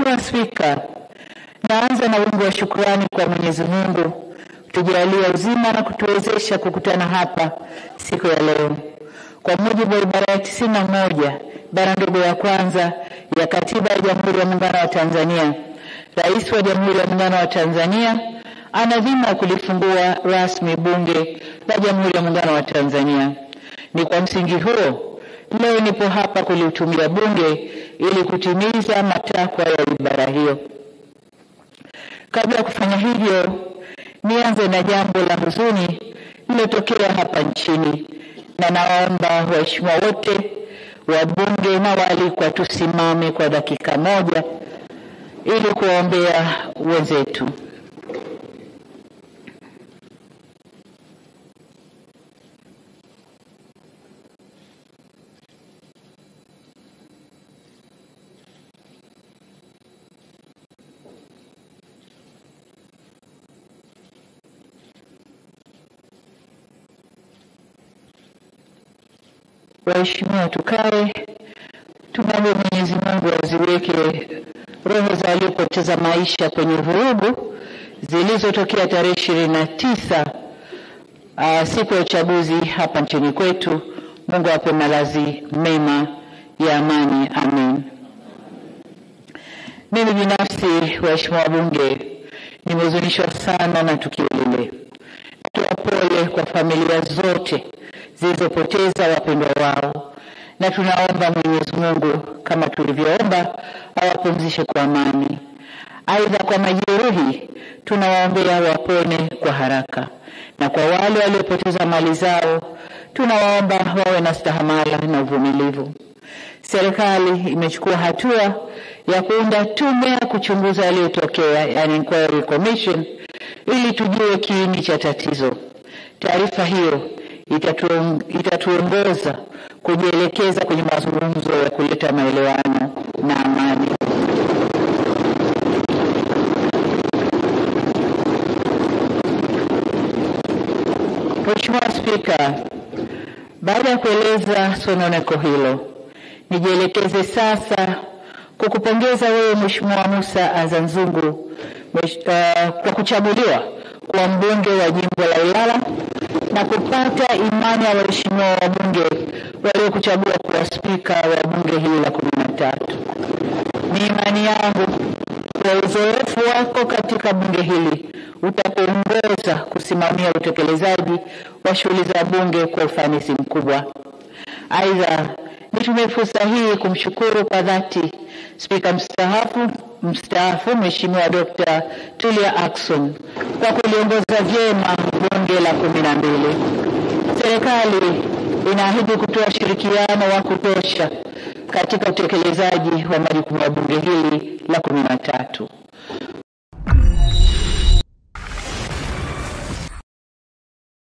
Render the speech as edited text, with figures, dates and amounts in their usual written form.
Mheshimiwa Spika, naanza na wimbo wa shukrani kwa Mwenyezi Mungu kutujalia uzima na kutuwezesha kukutana hapa siku ya leo. Kwa mujibu wa ibara ya 91 ibara ndogo ya kwanza ya Katiba ya Jamhuri ya Muungano wa Tanzania, Rais wa Jamhuri ya Muungano wa Tanzania ana dhima ya kulifungua rasmi Bunge la Jamhuri ya Muungano wa Tanzania. Ni kwa msingi huo leo nipo hapa kulitumia Bunge ili kutimiza matakwa ya ibara hiyo. Kabla ya kufanya hivyo, nianze na jambo la huzuni lililotokea hapa nchini, na naomba waheshimiwa wote wabunge na waalikwa tusimame kwa dakika moja ili kuombea wenzetu. Waheshimiwa, tukae. Tunaomba Mwenyezi Mungu aziweke roho za waliopoteza maisha kwenye vurugu zilizotokea tarehe 29 siku ya uchaguzi hapa nchini kwetu. Mungu ape malazi mema ya amani. Amen. Mimi binafsi, waheshimiwa wabunge, nimehuzunishwa sana na tukio lile. Natoa pole kwa familia zote zilizopoteza wapendwa wao, na tunaomba Mwenyezi Mungu kama tulivyoomba awapumzishe kwa amani. Aidha, kwa majeruhi tunawaombea wapone kwa haraka, na kwa wale waliopoteza mali zao tunawaomba wawe na stahamala na uvumilivu. Serikali imechukua hatua ya kuunda tume ya kuchunguza yaliyotokea, yani inquiry commission, ili tujue kiini cha tatizo. Taarifa hiyo itatuongoza kujielekeza kwenye mazungumzo ya kuleta maelewano na amani. Mheshimiwa Spika, baada ya kueleza sononeko hilo, nijielekeze sasa kukupongeza wewe Mheshimiwa Musa Azzan Zungu kwa kuchaguliwa kuwa mbunge wa jimbo la Ilala na kupata imani ya waheshimiwa wabunge waliokuchagua kuwa spika wa bunge hili la 13. Ni imani yangu kwa uzoefu wako katika bunge hili utakuongoza kusimamia utekelezaji wa shughuli za bunge kwa ufanisi mkubwa. Aidha, nitumie fursa hii kumshukuru kwa dhati Spika mstaafu Mheshimiwa Dr. Tulia Ackson kwa kuliongoza vyema bunge la 12. Serikali inaahidi kutoa ushirikiano wa kutosha katika utekelezaji wa majukumu ya bunge hili la 13.